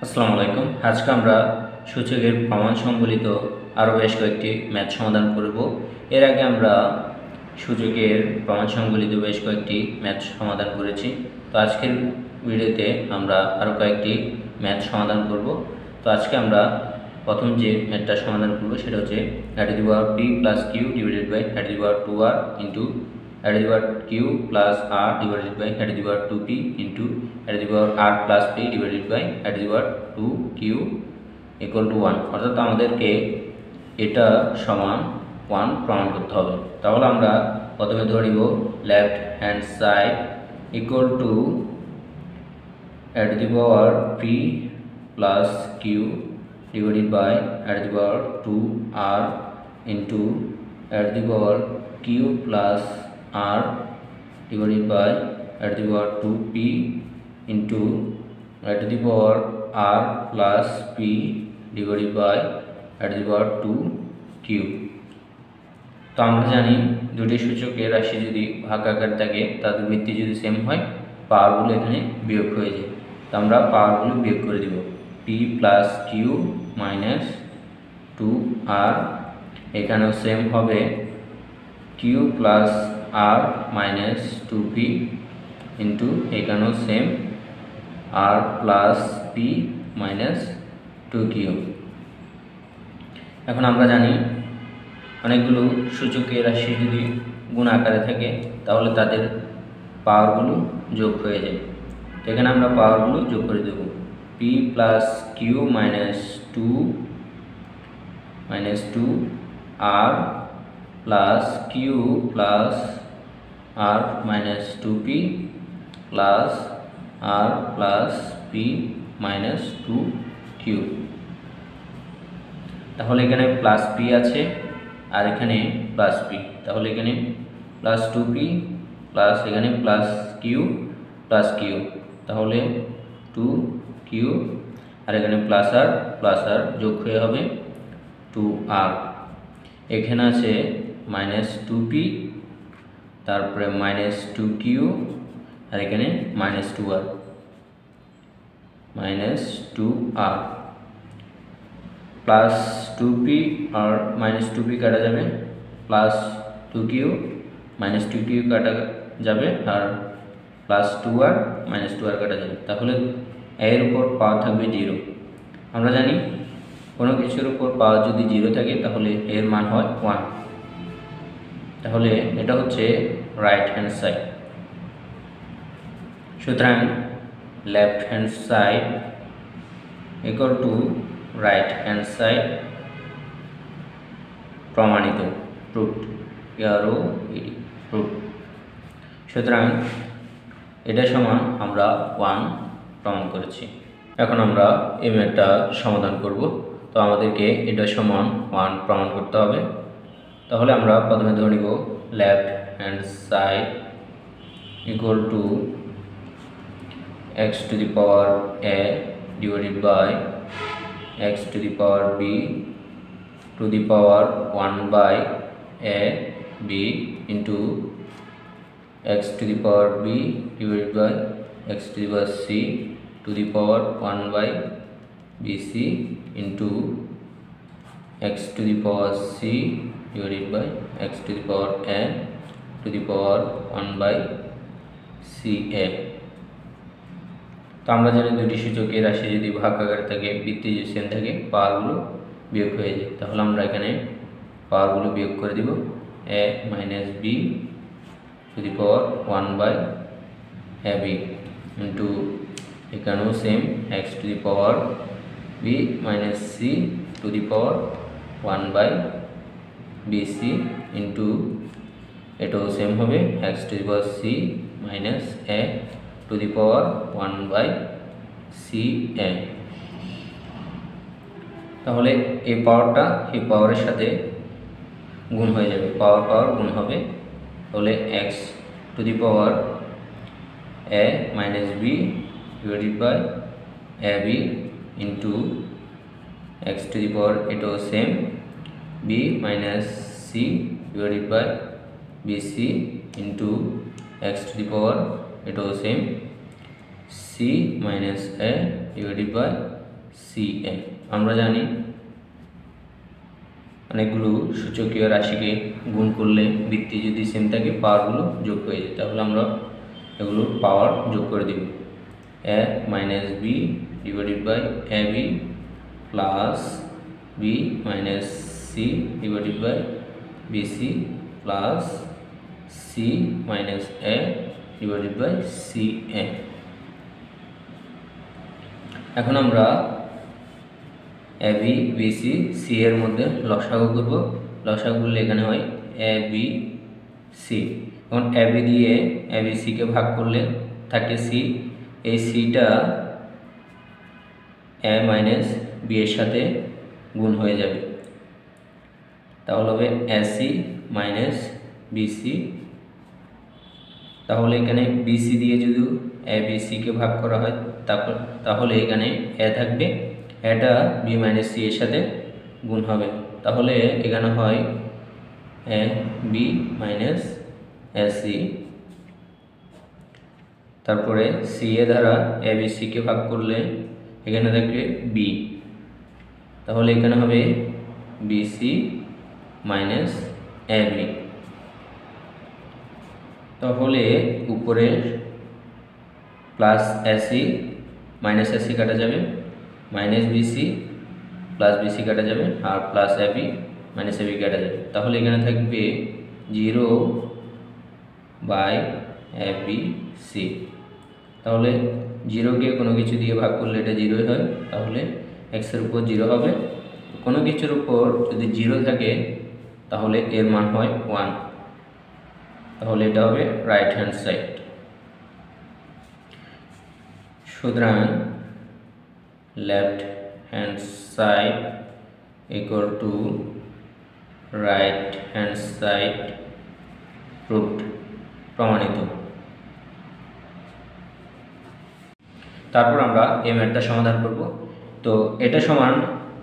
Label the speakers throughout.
Speaker 1: আসসালামু আলাইকুম। আজকে আমরা সূচকের প্রমাণ সম্বলিত আরও বেশ কয়েকটি ম্যাথ সমাধান করব। এর আগে আমরা সূচকের প্রমাণ সম্বলিত বেশ কয়েকটি ম্যাথ সমাধান করেছি। তো আজকের ভিডিওতে আমরা আরও কয়েকটি ম্যাথ সমাধান করব। তো আজকে আমরা প্রথম যে ম্যাথটা সমাধান করব সেটা হচ্ছে p plus q divided by 2r into q plus r divided by 2p into r plus p divided by 2q equal to 1 অর্থাৎ আমাদেরকে এটা সমান 1 প্রমাণ করতে হবে। তাহলে আমরা প্রথমে ধরে নিব left hand side equal to p plus q divided by 2r into q plus r divided by 2p into r plus p divided by 2q। তো আমরা জানি দুটি সূচকের রাশি যদি ভাগাকার থাকে তাদের ভিত্তি যদি সেম হয় পাওয়ারগুলো এখানে বিয়োগ হয়ে যায়। তো আমরা পাওয়ারগুলো বিয়োগ করে দিব। p plus q minus 2r এখানেও সেম হবে q plus r minus 2p into এখানেও same r plus p minus 2q। এখন আমরা জানি অনেকগুলো সূচকের রাশি যদি গুণ আকারে থাকে তাহলে তাদের পাওয়ারগুলো যোগ হয়ে যায়। তো এখানে আমরা পাওয়ারগুলো যোগ করে দেব। p plus q minus 2r plus q plus r minus 2p plus r plus p minus 2q। তাহলে এখানে প্লাস p আছে আর এখানে প্লাস p, তাহলে এখানে প্লাস 2p প্লাস এখানে প্লাস q প্লাস q, তাহলে 2q আর এখানে প্লাস আর যোগ হয়ে হবে 2r। এখানে আছে মাইনাস 2p তারপরে মাইনাস 2q আর এখানে মাইনাস 2r প্লাস 2p আর মাইনাস 2p কাটা যাবে, প্লাস 2q মাইনাস 2q কাটা যাবে আর প্লাস 2r মাইনাস 2r কাটা যাবে। তাহলে এর উপর পাওয়ার থাকবে 0। আমরা জানি কোনো কিছুর উপর পাওয়ার যদি 0 থাকে তাহলে এর মান হয় 1। তাহলে এটা হচ্ছে রাইট হ্যান্ড সাইড। সুতরাং left hand side equal to right hand side প্রমাণিত, প্রুভড, প্রুভড। সুতরাং এটা সমান আমরা 1 প্রমাণ করেছি। এখন আমরা এই ম্যাথটা সমাধান করব। তো আমাদেরকে এটা সমান 1 প্রমাণ করতে হবে। তাহলে আমরা প্রথমে ধরে নিব left hand side equal to x to the power a divided by x to the power b to the power 1 by a b into x to the power b divided by x to the power c to the power 1 by bc into x to the power c divided by x to the power a to the power 1 by ca। তো আমরা জানি দুটি সূচকের রাশি যদি ভাগাকারে থাকে ভিত্তি যদি সেম থাকে পাওয়ারগুলো বিয়োগ হয়ে যায়। তাহলে আমরা এখানে পাওয়ারগুলো বিয়োগ করে দিব। a minus b to the power 1 by ab into এখানেও same x to the power b minus c to the power 1 by bc into এটাও সেম হবে x to the power c minus a to the power 1 by ca। তাহলে এই পাওয়ারটা এই পাওয়ারের সাথে গুণ হয়ে যাবে, পাওয়ার গুণ হবে। তাহলে x টু দি পাওয়ার a minus b divided by ab into x to the power এটাও same b minus c divided by bc into x to the power এটাও same c minus a divided by C A. আমরা জানি অনেকগুলো সূচকীয় রাশিকে গুণ করলে ভিত্তি যদি সেম থাকে পাওয়ারগুলো যোগ হয়ে যায়, তাহলে আমরা এগুলোর পাওয়ার যোগ করে দিব। A minus B divided by A B plus B minus C divided by B C plus C minus A divided by C A. এখন আমরা A B B C C A মধ্যে লসাগু করব। লসাগু করলে এখানে হয় এ বি সি। এখন এ বি দিয়ে এ বি সিকে ভাগ করলে থাকে সি। এই সিটা এ মাইনাস বি এর সাথে গুণ হয়ে যাবে, তাহলে হবে A C minus B C. তাহলে এখানে বি সি দিয়ে যদি এ বি সিকে ভাগ করা হয় তাহলে এখানে এ থাকবে, এটা বি মাইনাস সি এর সাথে গুণ হবে, তাহলে এখানে হয় A B minus A C. তারপরে সি এ দ্বারা এ বি সিকে ভাগ করলে এখানে থাকবে বি, তাহলে এখানে হবে B C minus A B. তাহলে উপরে প্লাস এসি মাইনাস এসি কাটা যাবে, মাইনাস বিসি প্লাস বিসি কাটা যাবে, আর plus A B minus A B কাটা যাবে, তাহলে এখানে থাকবে 0 বাই এ বি সি। তাহলে 0কে কোনো কিছু দিয়ে ভাগ করলে এটা 0ই হয়, তাহলে এক্সের উপর 0 হবে। কোনো কিছুর উপর যদি 0 থাকে তাহলে এর মান হয় 1, তাহলে এটা হবে রাইট হ্যান্ড সাইড। সুতরাং left hand side equal to right hand side proved, প্রমাণিত। তারপর আমরা এই ম্যাথটা সমাধান করব। তো এটা সমান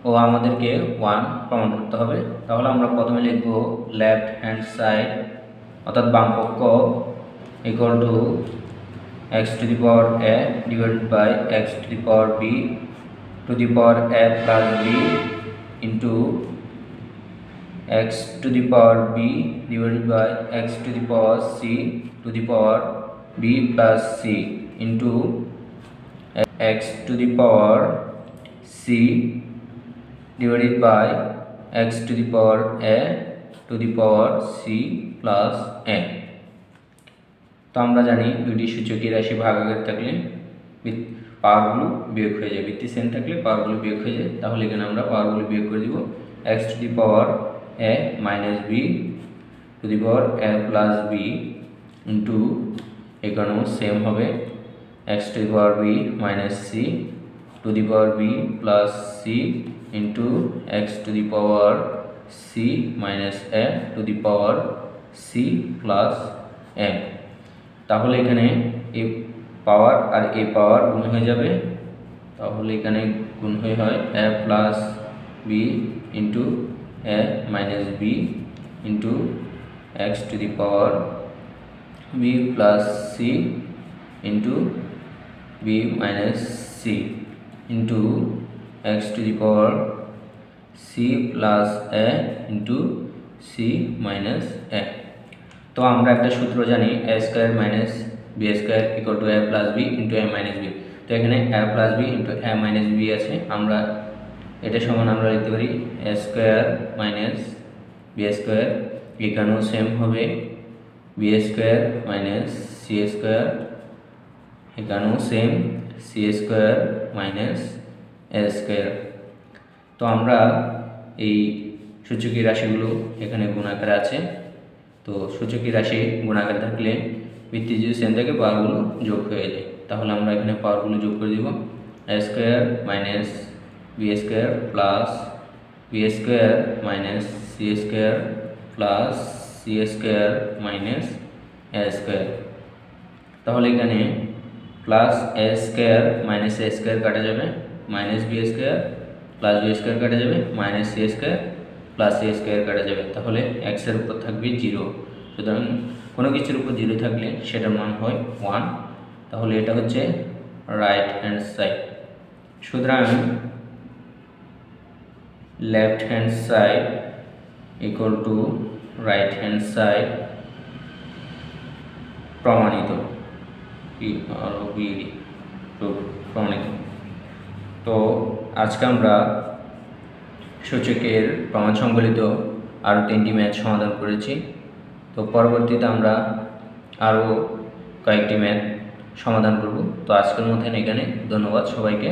Speaker 1: ও আমাদেরকে 1 প্রমাণ করতে হবে। তাহলে আমরা প্রথমে লিখব লেফট হ্যান্ড সাইড অর্থাৎ বাম পক্ষ equal to x to the power A divided by x to the power B to the power A plus B into x to the power B divided by x to the power C to the power B plus C into x to the power c divided by x to the power a to the power c plus a। তো আমরা জানি দুটি সূচকীয় রাশি ভাগাকার থাকলে পাওয়ারগুলো বিয়োগ হয়ে যায়, ভিত্তি সেম থাকলে পাওয়ারগুলো বিয়োগ হয়ে যায়, তাহলে এখানে আমরা পাওয়ারগুলো বিয়োগ করে দিব। x to the power a minus b to the power a plus b into এখানেও সেম হবে x to the power b minus c to the power b plus c into x to the power c minus a to the power c plus a। তাহলে এখানে এই পাওয়ার আর এই পাওয়ার গুণ হয়ে যাবে, তাহলে এখানে গুণ হয়ে হয় a plus b into a minus b into x to the power b plus c into b minus c into x to the power c plus a into c minus a। তো আমরা একটা সূত্র জানি a square minus b square equal to a plus b into a minus b। তো এখানে a plus b into a minus b আছে, আমরা এটা সমান আমরা লিখতে পারি a square minus b square, এখানেও সেম হবে b square minus c square, এখানেও same c square minus a square. তো আমরা এই সূচকীয় রাশিগুলো এখানে গুণাকারে আছে, তো সূচকীয় রাশি গুণাকারে থাকলে ভিত্তি যদি সেম থাকে পাওয়ারগুলো যোগ হয়ে যায়, তাহলে আমরা এখানে পাওয়ারগুলো যোগ করে দিব। a square minus b square plus b square minus c square plus c square minus a square. তাহলে এখানে plus a square minus a square কাটা যাবে, minus b square plus b square কাটা যাবে, minus c square plus c square কাটা যাবে, তাহলে x এর উপর থাকবে 0। সুতরাং কোনো কিছুর উপর 0 থাকলে সেটার মান হয় 1, তাহলে এটা হচ্ছে রাইট হ্যান্ড সাইড। সুতরাং left hand side equal to right hand side প্রমাণিত প্রমাণিত। তো আজকে আমরা সূচকের প্রমাণ সংবলিত আরও 3টি ম্যাথ সমাধান করেছি। তো পরবর্তীতে আমরা আরও কয়েকটি ম্যাথ সমাধান করব। তো আজকের মধ্যে এখানে ধন্যবাদ সবাইকে।